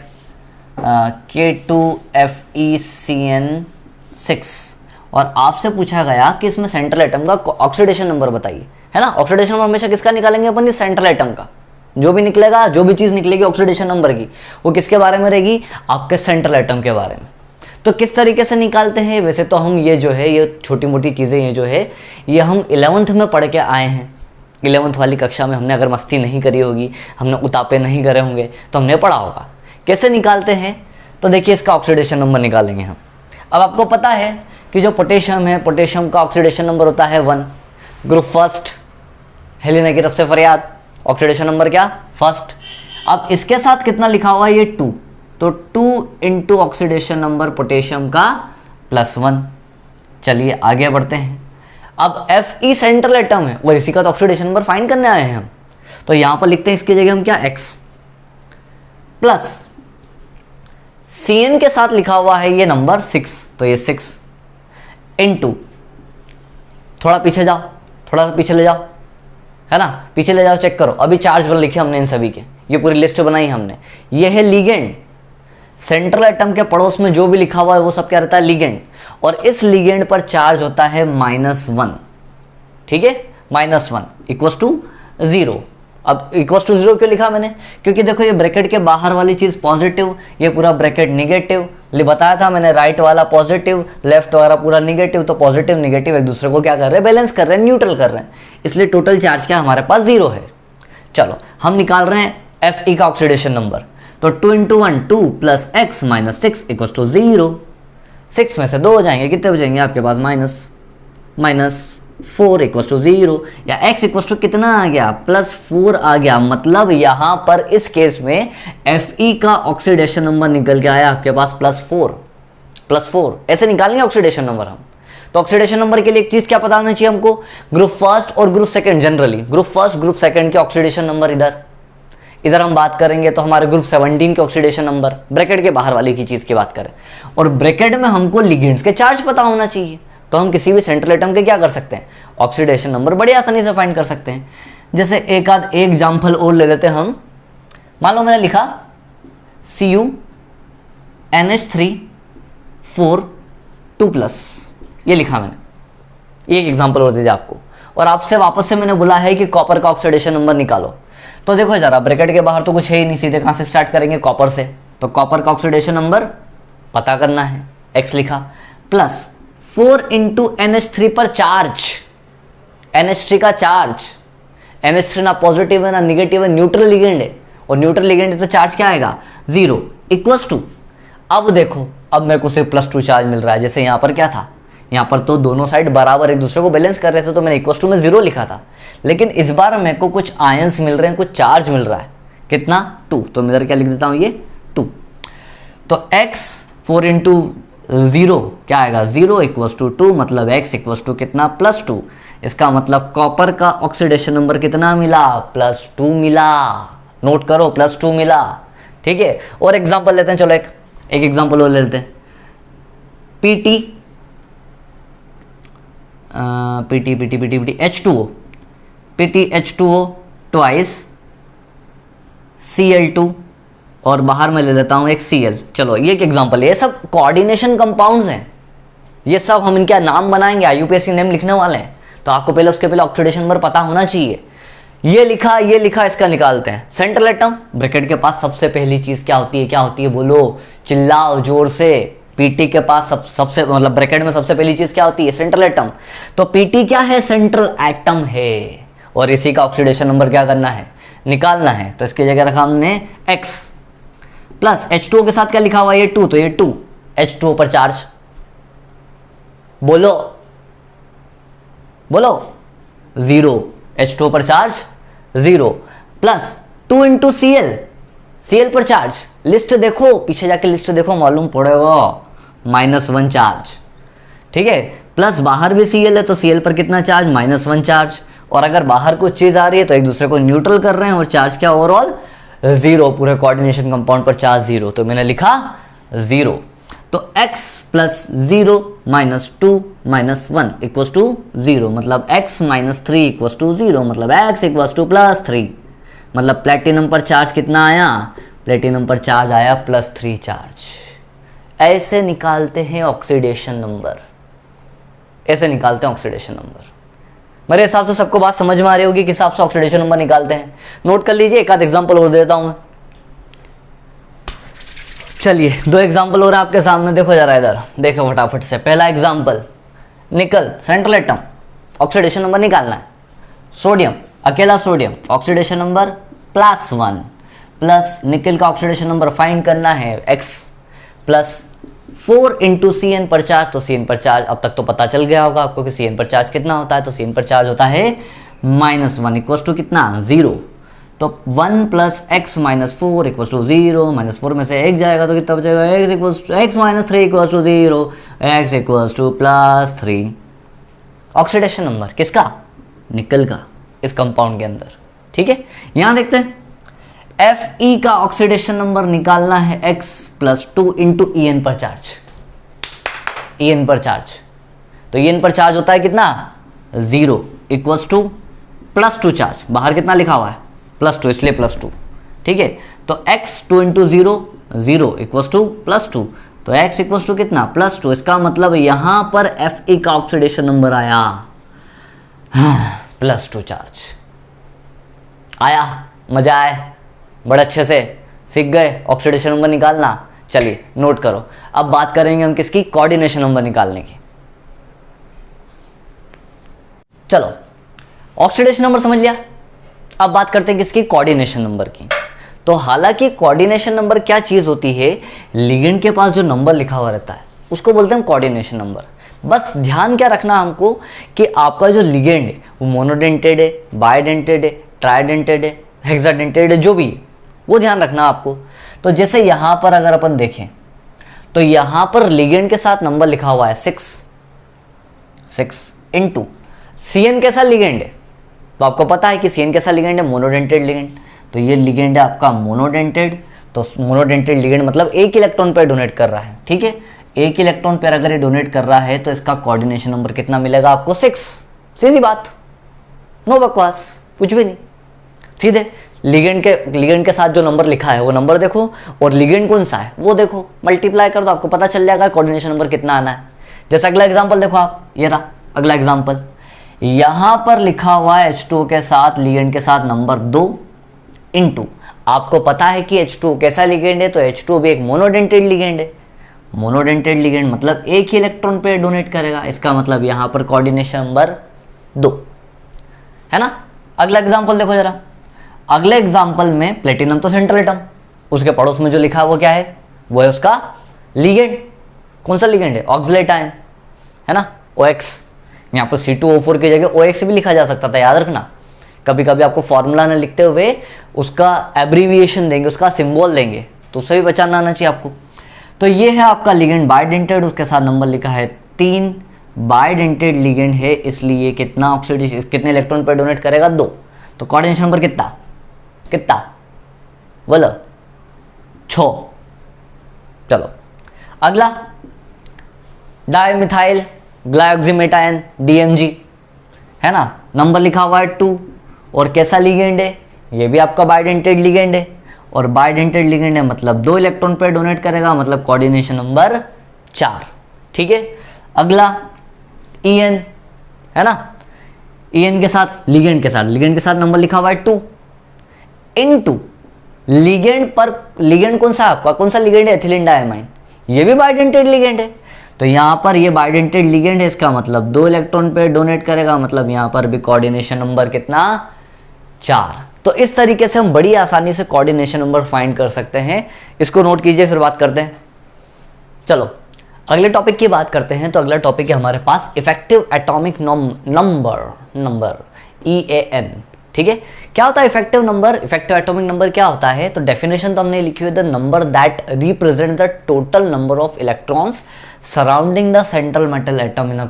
K2FeCN6 और आपसे पूछा गया कि इसमें सेंट्रल एटम का ऑक्सीडेशन नंबर बताइए, है ना। ऑक्सीडेशन नंबर हमेशा किसका निकालेंगे अपन, सेंट्रल एटम का। जो भी निकलेगा, जो भी चीज निकलेगी ऑक्सीडेशन नंबर की, वो किसके बारे में रहेगी, आपके सेंट्रल एटम के बारे में। तो किस तरीके से निकालते हैं, वैसे तो हम ये जो है, ये छोटी मोटी चीज़ें ये जो है, ये हम 11th में पढ़ के आए हैं। 11th वाली कक्षा में हमने अगर मस्ती नहीं करी होगी, हमने उतापे नहीं करे होंगे, तो हमने पढ़ा होगा कैसे निकालते हैं। तो देखिए इसका ऑक्सीडेशन नंबर निकालेंगे हम। अब आपको पता है कि जो पोटेशियम है, पोटेशियम का ऑक्सीडेशन नंबर होता है 1, ग्रुप फर्स्ट, हेलिना की तरफ से फरियाद, ऑक्सीडेशन नंबर क्या, फर्स्ट। अब इसके साथ कितना लिखा हुआ है, ये 2, तो 2 इंटू ऑक्सीडेशन नंबर पोटेशियम का +1। चलिए आगे बढ़ते हैं। अब Fe सेंट्रल एटम है और इसी का तो ऑक्सीडेशन नंबर फाइंड करने आए हैं हम, तो यहां पर लिखते हैं इसकी जगह हम क्या, X प्लस Cn के साथ लिखा हुआ है ये नंबर 6, तो ये 6 इंटू, थोड़ा पीछे जाओ, थोड़ा सा पीछे ले जाओ, है ना, पीछे ले जाओ, चेक करो। अभी चार्ज बल लिखे हमने इन सभी के, ये पूरी लिस्ट बनाई हमने। ये है लिगेंड, सेंट्रल एटम के पड़ोस में जो भी लिखा हुआ है वो सब क्या रहता है, लिगेंड। और इस लिगेंड पर चार्ज होता है -1, ठीक है, -1 इक्वल्स टू 0। अब इक्वल्स टू 0 क्यों लिखा मैंने, क्योंकि देखो ये ब्रैकेट के बाहर वाली चीज पॉजिटिव, ये पूरा ब्रैकेट निगेटिव, बताया था मैंने, राइट वाला पॉजिटिव, लेफ्ट वाला पूरा निगेटिव, तो पॉजिटिव निगेटिव एक दूसरे को क्या कर रहे हैं, बैलेंस कर रहे हैं, न्यूट्रल कर रहे हैं, इसलिए टोटल चार्ज क्या हमारे पास 0 है। चलो हम निकाल रहे हैं Fe का ऑक्सीडेशन नंबर, तो 2 into 1 2 plus x minus 6 equals to 0। 6 में से 2 हो जाएंगे, कितने बचेंगे आपके पास, -4 इक्वल्स टू 0, या x इक्वल्स टू कितना आ गया, +4 आ गया। मतलब यहां पर इस केस में Fe का ऑक्सीडेशन नंबर निकल के आया आपके पास +4। ऐसे निकालेंगे ऑक्सीडेशन नंबर हम। तो ऑक्सीडेशन नंबर के लिए एक चीज क्या पता होना चाहिए हमको, ग्रुप फर्स्ट और group second, generally group first group second के ऑक्सीडेशन नंबर इधर हम बात करेंगे तो हमारे ग्रुप 17 के ऑक्सीडेशन नंबर, ब्रैकेट के बाहर वाली की चीज की बात करें, और ब्रैकेट में हमको लिगेंड्स के चार्ज पता होना चाहिए, तो हम किसी भी सेंट्रल एटम के क्या कर सकते हैं, ऑक्सीडेशन नंबर बड़ी आसानी से फाइंड कर सकते हैं। जैसे एक एग्जाम्पल और ले लेते हैं हम। मान लो मैंने लिखा CuNH3 4 2+, ये लिखा मैंने, एक एग्जाम्पल और दीजिए आपको, और आपसे वापस से मैंने बोला है कि कॉपर का ऑक्सीडेशन नंबर निकालो। तो देखो जरा, ब्रैकेट के बाहर तो कुछ है ही नहीं, सीधे कहां से स्टार्ट करेंगे, कॉपर से। तो कॉपर का ऑक्सीडेशन नंबर पता करना है, x लिखा, प्लस 4 इंटू NH3 पर चार्ज, NH3 का चार्ज, NH3 ना पॉजिटिव है ना निगेटिव है, न्यूट्रल लिगेंड है, और न्यूट्रल लिगेंड है तो चार्ज क्या आएगा, 0 इक्वल्स टू। अब देखो, अब मेरे को सिर्फ +2 चार्ज मिल रहा है, जैसे यहां पर क्या था, यहाँ पर तो दोनों साइड बराबर एक दूसरे को बैलेंस कर रहे थे, तो मैंने इक्वल्स टू में 0 लिखा था। लेकिन इस बार मेरे को कुछ आयंस मिल रहे हैं, कुछ चार्ज मिल रहा है, कितना, 2, तो मैं इधर क्या लिख देता हूँ, ये 2। तो x 4 इंटू 0 क्या आएगा, 0 इक्वल्स टू 2, मतलब x इक्वल्स टू कितना, +2। इसका मतलब कॉपर का ऑक्सीडेशन नंबर कितना मिला, +2 मिला, नोट करो, +2 मिला, ठीक है। और एग्जाम्पल लेते हैं, चलो एक एग्जाम्पल और ले लेते हैं, H2O ट्वाइस Cl2, और बाहर मैं ले लेता हूं एक Cl। चलो ये एक एग्जांपल है, ये सब कोऑर्डिनेशन कंपाउंड्स हैं, ये सब हम इनका नाम बनाएंगे, IUPAC नेम लिखने वाले हैं, तो आपको पहले उसके पहले ऑक्सीडेशन नंबर पता होना चाहिए। ये लिखा, इसका निकालते हैं। सेंट्रल एटम, ब्रैकेट के पास सबसे पहली चीज क्या होती है, बोलो, चिल्लाओ जोर से। पीटी के पास सबसे मतलब ब्रैकेट में सबसे पहली चीज क्या होती है, सेंट्रल एटम। तो पीटी क्या है, सेंट्रल एटम है, और इसी का ऑक्सीडेशन नंबर क्या करना है, निकालना है। तो इसकी जगह रखा हमने x, प्लस H2O के साथ क्या लिखा हुआ है, ये 2, तो ये 2, H2O पर चार्ज, बोलो 0, H2O पर चार्ज 0, प्लस 2 इंटू Cl पर चार्ज, लिस्ट देखो, पीछे जाके लिस्ट देखो, मालूम पड़ेगा, -1 चार्ज, ठीक है। प्लस बाहर भी Cl है, तो Cl पर कितना चार्ज, -1 चार्ज, और अगर बाहर कुछ चीज आ रही है तो एक दूसरे को न्यूट्रल कर रहे हैं, और चार्ज क्या ओवरऑल 0, पूरे कोऑर्डिनेशन कंपाउंड पर चार्ज 0, तो मैंने लिखा 0। तो x plus 0 minus 2 minus 1 equals to 0, मतलब x माइनस 3 इक्वल्स टू 0, मतलब x इक्वल्स टू प्लस 3। मतलब प्लेटिनम पर चार्ज कितना आया? प्लेटिनम पर चार्ज आया +3 चार्ज। ऐसे निकालते हैं ऑक्सीडेशन नंबर, ऐसे निकालते हैं ऑक्सीडेशन नंबर। मेरे हिसाब से सबको बात समझ में आ रही होगी किस हिसाब से ऑक्सीडेशन नंबर निकालते हैं। नोट कर लीजिए, एक आध एग्जांपल और देता हूं मैं। चलिए 2 एग्जांपल और आपके सामने, देखो जरा इधर, देखो फटाफट से। पहला एग्जांपल, निकल सेंट्रल एटम, ऑक्सीडेशन नंबर निकालना है। सोडियम, अकेला सोडियम, ऑक्सीडेशन नंबर +1, प्लस निकल का ऑक्सीडेशन नंबर फाइंड करना है x प्लस 4 इंटू CN पर चार्ज। तो CN पर चार्ज अब तक तो पता चल गया होगा आपको कि CN पर चार्ज कितना होता है। तो CN पर चार्ज होता है -1 इक्वल्स टू कितना? 0। तो 1 plus x minus 4 equals to 0, -4 में से 1 जाएगा तो कितना बचेगा? x minus 3 equals to 0, x equals to +3। Oxidation number किसका? निकल का, इस कंपाउंड के अंदर। ठीक है, यहां देखते हैं Fe का ऑक्सीडेशन नंबर निकालना है x प्लस 2 इंटू En पर चार्ज। En पर चार्ज, तो En पर चार्ज होता है कितना? 0 इक्वल्स टू +2 चार्ज। बाहर कितना लिखा हुआ है? +2, इसलिए +2। ठीक है, तो x 2 इंटू 0, 0 इक्वल्स टू +2, तो x इक्वल्स टू कितना? +2। इसका मतलब यहां पर Fe का ऑक्सीडेशन नंबर आया +2 चार्ज। आया? मजा आया? बड़े अच्छे से सीख गए ऑक्सीडेशन नंबर निकालना। चलिए नोट करो, अब बात करेंगे हम किसकी? कोऑर्डिनेशन नंबर निकालने की। चलो ऑक्सीडेशन नंबर समझ लिया, अब बात करते हैं किसकी? कोऑर्डिनेशन नंबर की। तो हालांकि कोऑर्डिनेशन नंबर क्या चीज होती है? लिगेंड के पास जो नंबर लिखा हुआ रहता है उसको बोलते हैं कोऑर्डिनेशन नंबर। बस ध्यान क्या रखना हमको कि आपका जो लिगेंड है वो मोनोडेंटेड है, बाइडेंटेड है, ट्राइडेंटेड है, हेक्साडेंटेड है, जो भी है वो ध्यान रखना आपको। तो जैसे यहां पर अगर अपन देखें तो यहां पर लिगेंड के साथ नंबर लिखा हुआ है 6 इंटू CN कैसा लिगेंड है? तो आपको पता है कि CN कैसा लिगेंड है? Monodentate ligand. तो ये लिगेंड है आपका मोनोडेंटेड। तो मोनोडेंटेड लिगेंड मतलब एक इलेक्ट्रॉन पेयर डोनेट कर रहा है। ठीक है, एक इलेक्ट्रॉन पेयर अगर ये डोनेट कर रहा है तो इसका कोऑर्डिनेशन नंबर कितना मिलेगा आपको? 6। सीधी बात, नो बकवास, कुछ भी नहीं, सीधे लिगेंड के साथ जो नंबर लिखा है वो नंबर देखो और लिगेंड कौन सा है वो देखो, मल्टीप्लाई कर दो, आपको पता चल जाएगा कोऑर्डिनेशन नंबर कितना आना है। जैसे अगला एग्जांपल देखो आप, ये रहा अगला एग्जांपल। यहां पर लिखा हुआ है H2O के साथ लिगेंड के साथ नंबर 2 इंटू, आपको पता है कि H2O कैसा लिगेंड है? तो H2O भी एक मोनोडेंटेड लिगेंड है। मोनोडेंटेड लिगेंड मतलब एक ही इलेक्ट्रॉन पेयर डोनेट करेगा, इसका मतलब यहां पर कोऑर्डिनेशन नंबर 2 है ना। अगला एग्जांपल देखो जरा, अगले एग्जाम्पल में प्लेटिनम तो सेंट्रल एटम, उसके पड़ोस में जो लिखा है वो क्या है? वो है उसका लिगेंड। कौन सा लिगेंड है? ऑक्सलेट आयन है ना, OX। यहाँ पर C2O4 की जगह OX भी लिखा जा सकता था, याद रखना। कभी कभी आपको फॉर्मूला न लिखते हुए उसका एब्रीविएशन देंगे, उसका सिंबल देंगे, तो उससे भी बचाना आना चाहिए आपको। तो ये है आपका लिगेंड बाइडेंटेड, उसके साथ नंबर लिखा है 3। बाइडेंटेड लिगेंड है इसलिए कितना ऑक्सीडेशन, कितने इलेक्ट्रॉन पर डोनेट करेगा? 2। तो कोऑर्डिनेशन नंबर कितना बोलो? 6। चलो अगला, डाइमिथाइल ग्लाइकोक्सिमेटायन DMG है ना, नंबर लिखा हुआ है 2। और कैसा लिगेंड है? ये भी आपका बाइडेंटेड लिगेंड है। और बाइडेंटेड लिगेंड है मतलब 2 इलेक्ट्रॉन पेयर डोनेट करेगा, मतलब कोऑर्डिनेशन नंबर 4। ठीक है, अगला EN है ना, EN के साथ लिगेंड के साथ नंबर लिखा हुआ है 2 इंटू लिगेंड पर, लिगेंड कौन सा आपका, कौन सा लिगेंड है? एथिलीन डायमाइन, ये भी बाइडेंटेड लिगेंड है। तो यहां पर ये बाइडेंटेड लिगेंड है, इसका मतलब 2 इलेक्ट्रॉन पेयर डोनेट करेगा, मतलब यहां पर भी कोऑर्डिनेशन नंबर कितना? 4। तो इस तरीके से हम बड़ी आसानी से कोऑर्डिनेशन नंबर फाइंड कर सकते हैं। इसको नोट कीजिए, फिर बात करते हैं। चलो अगले टॉपिक की बात करते हैं। तो अगला टॉपिक है हमारे पास इफेक्टिव एटॉमिक नंबर EAN। ठीक है, क्या होता है effective number? Effective atomic number क्या होता है? तो डेफिनेशन तो हमने लिखी हुई है, the number that represent the total number of electrons surrounding the central metal atom in a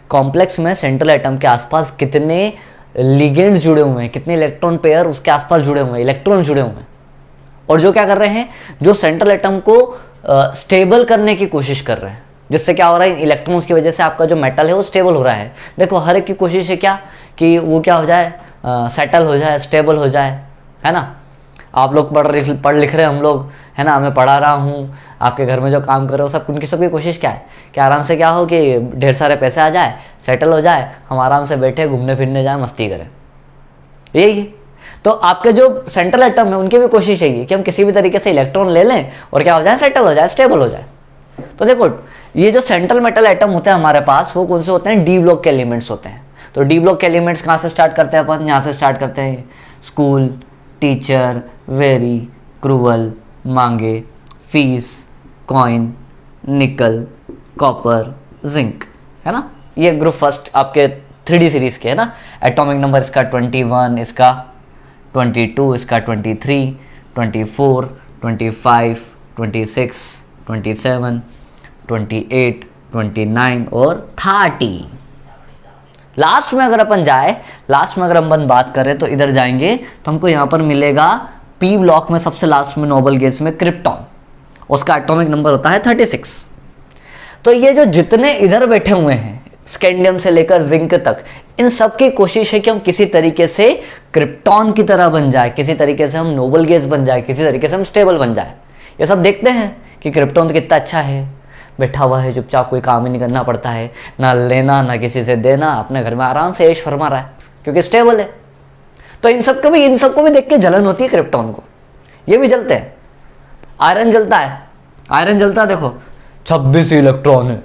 complex में सेंट्रल एटम के आसपास कितने लिगेंड्स जुड़े हुए हैं, कितने इलेक्ट्रॉन पेयर उसके आसपास जुड़े हुए हैं, इलेक्ट्रॉन जुड़े हुए हैं, और जो क्या कर रहे हैं, जो सेंट्रल एटम को स्टेबल करने की कोशिश कर रहे हैं, जिससे क्या हो रहा है, इलेक्ट्रॉन्स की वजह से आपका जो मेटल है वो स्टेबल हो रहा है। देखो हर एक की कोशिश है क्या कि वो क्या हो जाए, सेटल हो जाए, स्टेबल हो जाए, है ना। आप लोग पढ़ लिख रहे हैं, हम लोग, है ना, मैं पढ़ा रहा हूँ, आपके घर में जो काम कर रहे हो सब, उनकी सबकी कोशिश क्या है कि आराम से क्या हो कि ढेर सारे पैसे आ जाए, सेटल हो जाए, हम आराम से बैठे घूमने फिरने जाए, मस्ती करें, यही। तो आपके जो सेंट्रल एटम है उनकी भी कोशिश यही है कि हम किसी भी तरीके से इलेक्ट्रॉन ले लें और क्या हो जाए, सेटल हो जाए, स्टेबल हो जाए। तो देखो ये जो सेंट्रल मेटल एटम होते हैं हमारे पास, वो कौन से होते हैं, डी ब्लॉक के एलिमेंट्स होते हैं। तो डी ब्लॉक के एलिमेंट्स कहाँ से स्टार्ट करते हैं अपन, यहाँ से स्टार्ट करते हैं, स्कूल, टीचर, वेरी, क्रूअल, मांगे, फीस, कॉइन, निकल, कॉपर, जिंक, है ना। ये ग्रुप फर्स्ट आपके 3D सीरीज के है ना। एटॉमिक नंबर इसका 21, इसका 22, इसका 23, 24, 25, 26, 27, 28, 29 और 30। लास्ट में अगर अपन जाए, लास्ट में अगर अपन बात करें तो इधर जाएंगे तो हमको यहाँ पर मिलेगा पी ब्लॉक में सबसे लास्ट में नोबल गैस में क्रिप्टॉन, उसका एटॉमिक नंबर होता है 36। तो ये जो जितने इधर बैठे हुए हैं स्कैंडियम से लेकर जिंक तक, इन सब की कोशिश है कि हम किसी तरीके से क्रिप्टॉन की तरह बन जाए, किसी तरीके से हम नोबल गैस बन जाए, किसी तरीके से हम स्टेबल बन जाए। ये सब देखते हैं कि क्रिप्टॉन तो कितना अच्छा है, बैठा हुआ है चुपचाप, कोई काम ही नहीं करना पड़ता है, ना लेना ना किसी से देना, अपने घर में आराम से ऐश फरमा रहा है क्योंकि स्टेबल है। तो इन सबको भी देख के जलन होती है क्रिप्टॉन को, ये भी जलते हैं। आयरन जलता है, आयरन जलता है, देखो 26 इलेक्ट्रॉन है,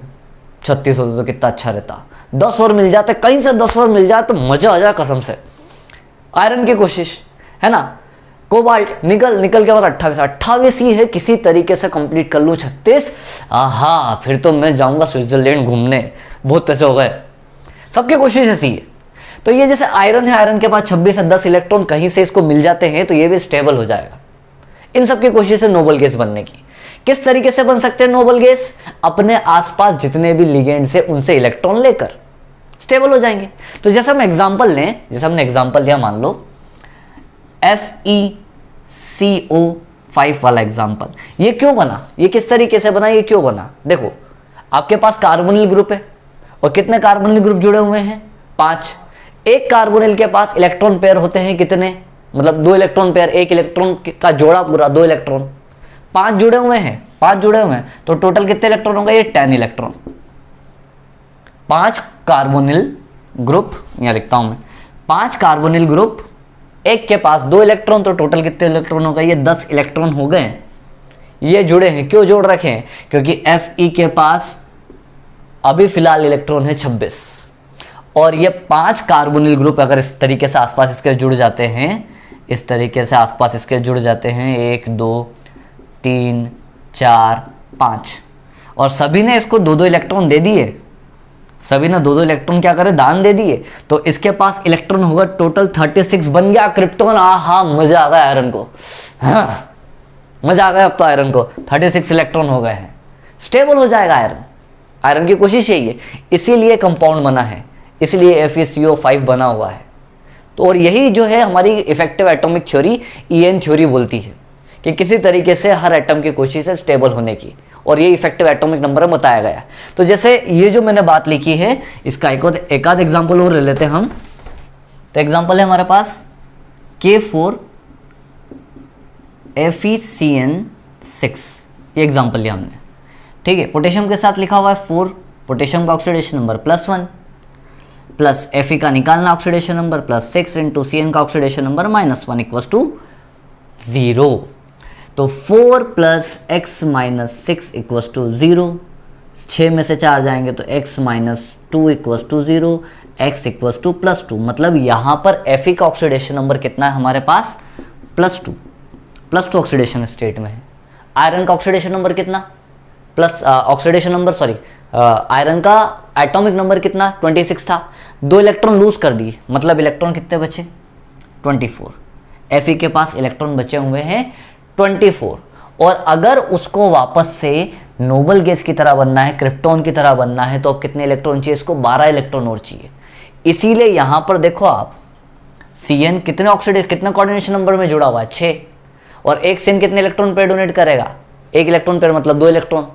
36 होते तो कितना अच्छा रहता, 10 और मिल जाते, कहीं से 10 और मिल जाए तो मजा आ जाए कसम से। आयरन की कोशिश है ना। कोबाल्ट, निकल के बाद 28 ही है, किसी तरीके से कंप्लीट कर लूँ 36, आहा फिर तो मैं जाऊंगा स्विट्जरलैंड घूमने, बहुत पैसे हो गए। सबकी कोशिश ऐसी है। तो ये जैसे आयरन है, आयरन के पास 26 से 10 इलेक्ट्रॉन कहीं से इसको मिल जाते हैं तो ये भी स्टेबल हो जाएगा। इन सबकी कोशिश है नोबल गैस बनने की। किस तरीके से बन सकते हैं नोबल गैस, अपने आसपास जितने भी लिगेंड्स है उनसे इलेक्ट्रॉन लेकर स्टेबल हो जाएंगे। तो जैसे हम एग्जांपल लें, जैसे हमने एग्जांपल लिया, मान लो FeCO5 वाला एग्जांपल, ये क्यों बना, ये किस तरीके से बना, ये क्यों बना। देखो आपके पास कार्बोनिल ग्रुप है और कितने कार्बोनिल ग्रुप जुड़े हुए हैं, 5। एक कार्बोनिल के पास इलेक्ट्रॉन पेयर होते हैं कितने, मतलब 2 इलेक्ट्रॉन पेयर, एक इलेक्ट्रॉन का जोड़ा पूरा 2 इलेक्ट्रॉन, 5 जुड़े हुए हैं, 5 जुड़े हुए हैं, तो टोटल कितने इलेक्ट्रॉन होंगे, ये 10 इलेक्ट्रॉन। 5 कार्बोनिल ग्रुप, यहाँ लिखता हूं मैं, 5 कार्बोनिल ग्रुप, एक के पास 2 इलेक्ट्रॉन, तो टोटल कितने इलेक्ट्रॉन हो गए, ये 10 इलेक्ट्रॉन हो गए। ये जुड़े हैं, क्यों जोड़ रखे हैं, क्योंकि Fe के पास अभी फिलहाल इलेक्ट्रॉन है 26, और ये 5 कार्बोनिल ग्रुप अगर इस तरीके से आसपास इसके जुड़ जाते हैं, इस तरीके से आसपास इसके जुड़ जाते हैं, 1 2 3 4 5, और सभी ने इसको 2-2 इलेक्ट्रॉन दे दिए, सभी ने 2-2 इलेक्ट्रॉन क्या करे, दान दे दिए, तो इसके पास इलेक्ट्रॉन होगा टोटल 36, बन गया क्रिप्टॉन। आहा मजा आ गया आयरन को, हाँ मजा आ गया अब तो आयरन को, 36 इलेक्ट्रॉन हो गए हैं, स्टेबल हो जाएगा आयरन। आयरन की कोशिश यही है, इसीलिए कंपाउंड बना है, इसलिए FeCO5 बना हुआ है। तो और यही जो है हमारी effective atomic theory, EN theory बोलती है कि किसी तरीके से हर एटम की कोशिश है स्टेबल होने की, और ये इफेक्टिव एटॉमिक नंबर में बताया गया। तो जैसे ये जो मैंने बात लिखी है, इसका एक आध एग्जाम्पल और ले लेते हैं हम। तो एग्जाम्पल है हमारे पास K4 FeCN6, ये एग्जाम्पल लिया हमने, ठीक है। पोटेशियम के साथ लिखा हुआ है 4, पोटेशियम का ऑक्सीडेशन नंबर +1, प्लस Fe का निकालना ऑक्सीडेशन नंबर +6 इंटू Cn का ऑक्सीडेशन नंबर -1 इक्वल्स टू 0। तो 4 + x - 6 इक्वल्स टू 0, 6 में से 4 जाएंगे तो x - 2 equals to 0, x equals to +2। मतलब यहाँ पर Fe का ऑक्सीडेशन नंबर कितना है हमारे पास, +2 ऑक्सीडेशन स्टेट में है। आयरन का ऑक्सीडेशन नंबर कितना, आयरन का एटॉमिक नंबर कितना, 26 था, 2 इलेक्ट्रॉन लूज कर दिए, मतलब इलेक्ट्रॉन कितने बचे, 24। Fe के पास इलेक्ट्रॉन बचे हुए हैं 24, और अगर उसको वापस से नोबल गैस की तरह बनना है, क्रिप्टॉन की तरह बनना है, तो अब कितने इलेक्ट्रॉन चाहिए, इसको 12 इलेक्ट्रॉन और चाहिए। इसीलिए यहां पर देखो आप, Cn कितने कोऑर्डिनेशन नंबर में जुड़ा हुआ है, 6, और एक Cn कितने इलेक्ट्रॉन पे डोनेट करेगा, एक इलेक्ट्रॉन पेयर मतलब 2 इलेक्ट्रॉन,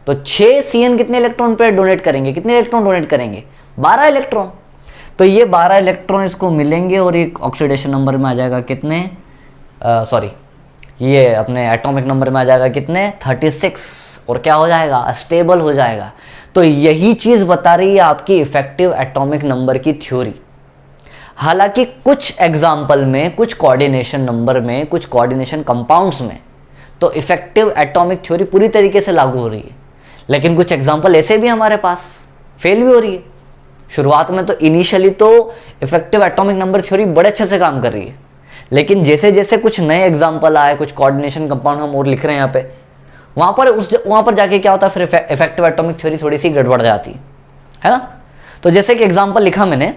तो 6 Cn कितने इलेक्ट्रॉन पेयर डोनेट करेंगे, कितने इलेक्ट्रॉन डोनेट करेंगे, 12 इलेक्ट्रॉन। तो ये 12 इलेक्ट्रॉन इसको मिलेंगे और एक ऑक्सीडेशन नंबर में आ जाएगा कितने, ये अपने एटॉमिक नंबर में आ जाएगा कितने, 36, और क्या हो जाएगा, स्टेबल हो जाएगा। तो यही चीज़ बता रही है आपकी इफेक्टिव एटॉमिक नंबर की थ्योरी। हालांकि कुछ एग्जाम्पल में, कुछ कोऑर्डिनेशन नंबर में, कुछ कोऑर्डिनेशन कंपाउंड्स में तो इफेक्टिव एटॉमिक थ्योरी पूरी तरीके से लागू हो रही है, लेकिन कुछ एग्जाम्पल ऐसे भी हमारे पास फेल भी हो रही है। शुरुआत में तो इनिशियली तो इफेक्टिव एटॉमिक नंबर थ्योरी बड़े अच्छे से काम कर रही है, लेकिन जैसे जैसे कुछ नए एग्जाम्पल आए, कुछ कोऑर्डिनेशन कंपाउंड हम और लिख रहे हैं यहाँ पे, वहाँ पर जाके क्या होता है, फिर इफेक्टिव एटॉमिक थ्योरी थोड़ी सी गड़बड़ जाती है ना। तो जैसे कि एग्जाम्पल लिखा मैंने,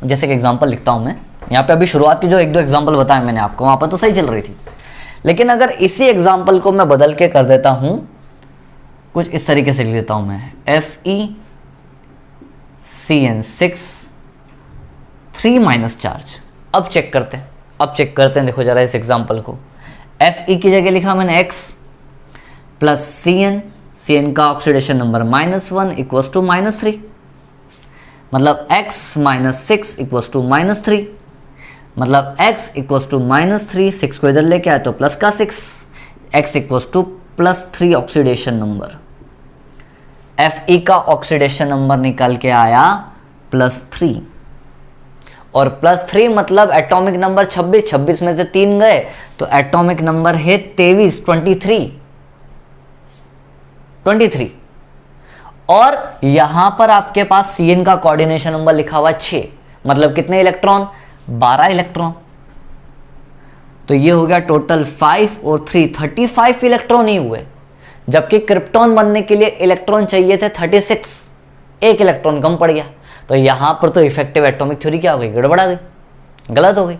जैसे कि एग्जाम्पल लिखता हूँ मैं यहाँ पे, अभी शुरुआत की जो 1-2 एग्जाम्पल बताए मैंने आपको, वहाँ पर तो सही चल रही थी, लेकिन अगर इसी एग्जाम्पल को मैं बदल के कर देता हूँ, कुछ इस तरीके से लिख देता हूँ मैं, FeCN6 3 चार्ज। अब चेक करते हैं, देखो जरा इस एग्जाम्पल को। Fe की जगह लिखा मैंने x प्लस Cn का ऑक्सीडेशन नंबर -1 इक्वल्स टू -3, मतलब x -6 इक्वल्स टू -3, मतलब x इक्वल्स टू -3, 6 को इधर लेके आए तो प्लस का 6, x equals to +3 oxidation number. Fe का ऑक्सीडेशन नंबर निकल के आया +3, और +3 मतलब एटॉमिक नंबर 26 में से 3 गए तो एटॉमिक नंबर है 23, और यहां पर आपके पास Cn का कोऑर्डिनेशन नंबर लिखा हुआ 6, मतलब कितने इलेक्ट्रॉन, 12 इलेक्ट्रॉन। तो ये हो गया टोटल 5 और 3 35 इलेक्ट्रॉन ही हुए, जबकि क्रिप्टॉन बनने के लिए इलेक्ट्रॉन चाहिए थे 36, एक इलेक्ट्रॉन कम पड़ गया। तो यहां पर तो इफेक्टिव एटॉमिक थ्योरी क्या हो गई, गड़बड़ा गई, गलत हो गई।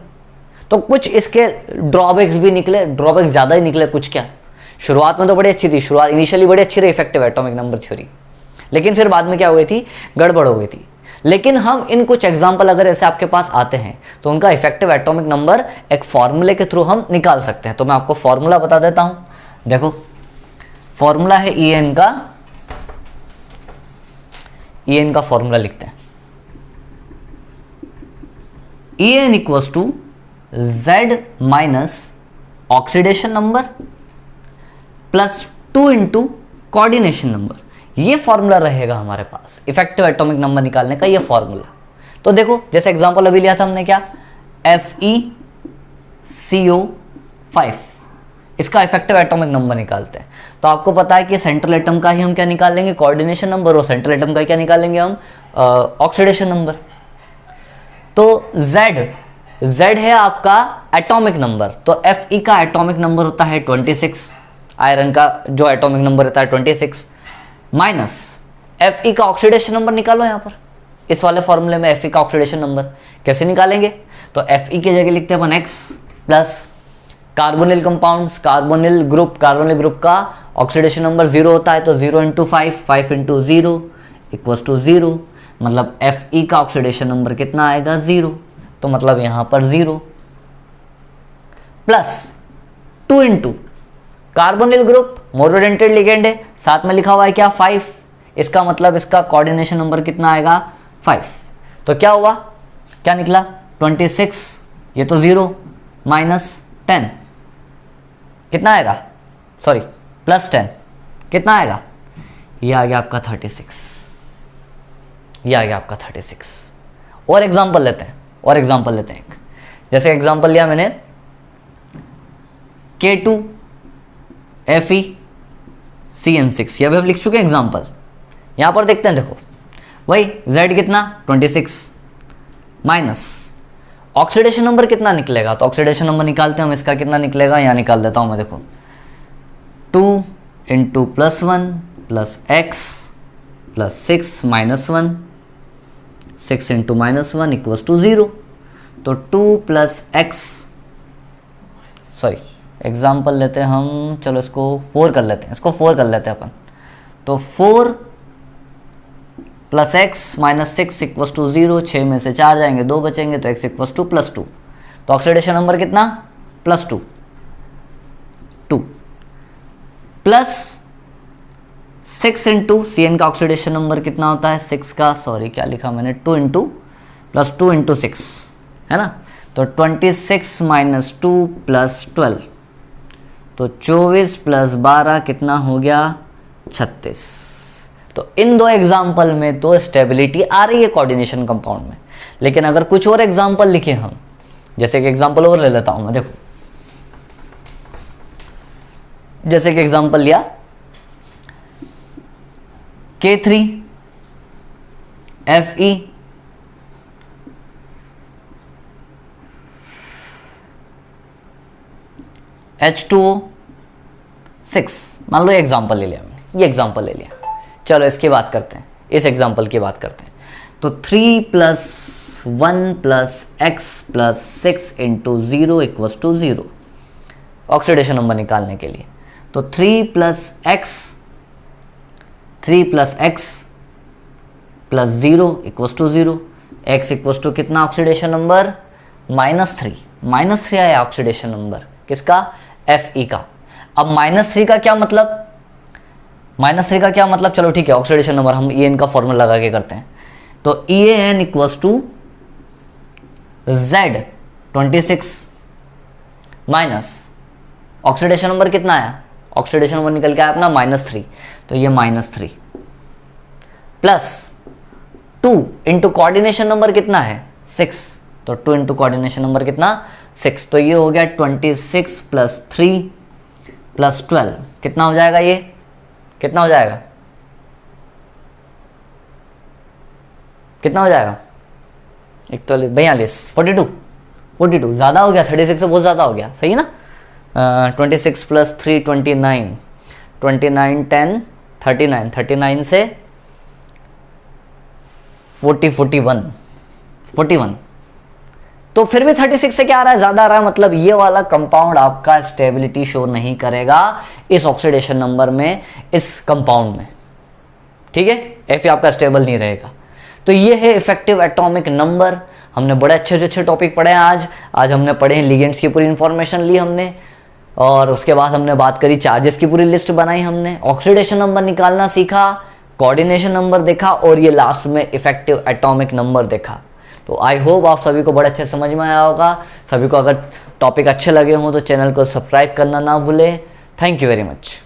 तो कुछ इसके ड्रॉबैक्स भी निकले, ड्रॉबैक्स ज़्यादा ही निकले कुछ, क्या शुरुआत में तो बड़ी अच्छी थी, शुरुआत इनिशियली बड़ी अच्छी रही इफेक्टिव एटॉमिक नंबर थ्योरी, लेकिन फिर बाद में क्या हो गई थी, गड़बड़ हो गई थी। लेकिन हम इन कुछ एग्जाम्पल अगर ऐसे आपके पास आते हैं तो उनका इफेक्टिव एटॉमिक नंबर एक फॉर्मूले के थ्रू हम निकाल सकते हैं। तो मैं आपको फॉर्मूला बता देता हूं, देखो फॉर्मूला है En का फॉर्मूला लिखते हैं, En equals to Z minus oxidation number plus 2 into coordination number. ये फॉर्मूला रहेगा हमारे पास इफेक्टिव एटॉमिक नंबर निकालने का, ये फॉर्मूला। तो देखो जैसे एग्जांपल अभी लिया था हमने, क्या, FeCO5, इसका इफेक्टिव एटॉमिक नंबर निकालते हैं। तो आपको पता है कि सेंट्रल एटम का ही हम क्या निकालेंगे, कोऑर्डिनेशन नंबर, और सेंट्रल एटम का क्या निकालेंगे हम, ऑक्सीडेशन नंबर। तो Z है आपका एटॉमिक नंबर, तो Fe का एटॉमिक नंबर होता है 26, आयरन का जो एटॉमिक नंबर होता है 26, माइनस Fe का ऑक्सीडेशन नंबर निकालो। यहाँ पर इस वाले फॉर्मूले में Fe का ऑक्सीडेशन नंबर कैसे निकालेंगे, तो Fe की जगह लिखते हैं अपन x plus carbonyl compounds, carbonyl group का ऑक्सीडेशन नंबर 0 होता है, तो 0 इंटू 5 इंटू 0 इक्वल्स टू 0, मतलब Fe का ऑक्सीडेशन नंबर कितना आएगा, 0, तो मतलब यहाँ पर 0 plus 2 into carbonyl group monodentate ligand है, साथ में लिखा हुआ है क्या, 5, इसका मतलब इसका कोऑर्डिनेशन नंबर कितना आएगा, 5। तो क्या हुआ, क्या निकला, 26, ये तो 0 माइनस 10 कितना आएगा, सॉरी प्लस 10 कितना आएगा, ये आ गया आपका 36, ये आ गया आपका 36। और एग्जांपल लेते हैं, एक, जैसे एग्जांपल लिया मैंने K2FeCN6, ये भी हम लिख चुके हैं एग्जांपल। यहां पर देखते हैं, देखो वही Z कितना 26 माइनस ऑक्सीडेशन नंबर कितना निकलेगा, तो ऑक्सीडेशन नंबर निकालते हैं हम, इसका कितना निकलेगा, यहाँ निकाल देता हूं मैं, देखो 2 into +1 plus x plus 6 minus 1, 6 into -1 equals to 0, तो 2 प्लस x, सॉरी एग्जाम्पल लेते हैं हम, चलो इसको 4 कर लेते हैं, अपन, तो 4 plus x minus 6 equals to 0, 6 में से 4 जाएंगे, 2 बचेंगे, तो x इक्वल्स टू +2, तो ऑक्सीडेशन नंबर कितना, +2, प्लस 6 इंटू CN का ऑक्सीडेशन नंबर कितना होता है 6 का, सॉरी क्या लिखा मैंने, 2 इंटू प्लस 2 इंटू 6 है ना, तो 26 माइनस 2 प्लस 12, तो 24 प्लस 12 कितना हो गया 36। तो इन दो एग्जाम्पल में तो स्टेबिलिटी आ रही है कोऑर्डिनेशन कंपाउंड में, लेकिन अगर कुछ और एग्जाम्पल लिखे हम, जैसे कि एग्जाम्पल और ले लेता हूं मैं, देखो जैसे कि एग्जाम्पल लिया K3 Fe H2O 6, मान लो ये एग्जाम्पल ले लिया मैंने, ये एग्जाम्पल ले लिया। चलो इसकी बात करते हैं, इस एग्जाम्पल की बात करते हैं। तो 3 plus 1 plus x plus 6 into 0 equals to 0, oxidation number निकालने के लिए। तो 3 plus x plus 0 equals to 0, x equals to कितना ऑक्सीडेशन नंबर -3 आया ऑक्सीडेशन नंबर किसका, Fe का। अब -3 का क्या मतलब, चलो ठीक है, ऑक्सीडेशन नंबर हम En का फॉर्मूला लगा के करते हैं। तो EAN equals to Z 26 minus oxidation number कितना आया, ऑक्सीडेशन नंबर निकल के आया अपना -3, तो ये -3 प्लस 2 इंटू कोऑर्डिनेशन नंबर कितना है 6, तो 2 इंटू कोऑर्डिनेशन नंबर कितना 6, तो ये हो गया 26 प्लस 3 प्लस 12, कितना हो जाएगा, ये कितना हो जाएगा, कितना हो जाएगा 42 42 ज़्यादा हो गया, 36 से बहुत ज़्यादा हो गया, सही है ना। 26 प्लस 3 29 10 39 से 41, तो फिर भी 36 से क्या आ रहा है, ज़्यादा आ रहा है, मतलब ये वाला कंपाउंड आपका स्टेबिलिटी शो नहीं करेगा इस ऑक्सीडेशन नंबर में, इस कंपाउंड में, ठीक है, Fe आपका स्टेबल नहीं रहेगा। तो ये है इफेक्टिव एटॉमिक नंबर। हमने बड़े अच्छे टॉपिक पढ़े हैं आज हमने पढ़े हैं लिगेंड्स की पूरी इंफॉर्मेशन ली हमने, और उसके बाद हमने बात करी चार्जेस की पूरी लिस्ट बनाई हमने, ऑक्सीडेशन नंबर निकालना सीखा, कोऑर्डिनेशन नंबर देखा, और ये लास्ट में इफेक्टिव एटॉमिक नंबर देखा। तो आई होप आप सभी को बड़े अच्छे समझ में आया होगा। सभी को अगर टॉपिक अच्छे लगे हों तो चैनल को सब्सक्राइब करना ना भूलें। Thank you very much.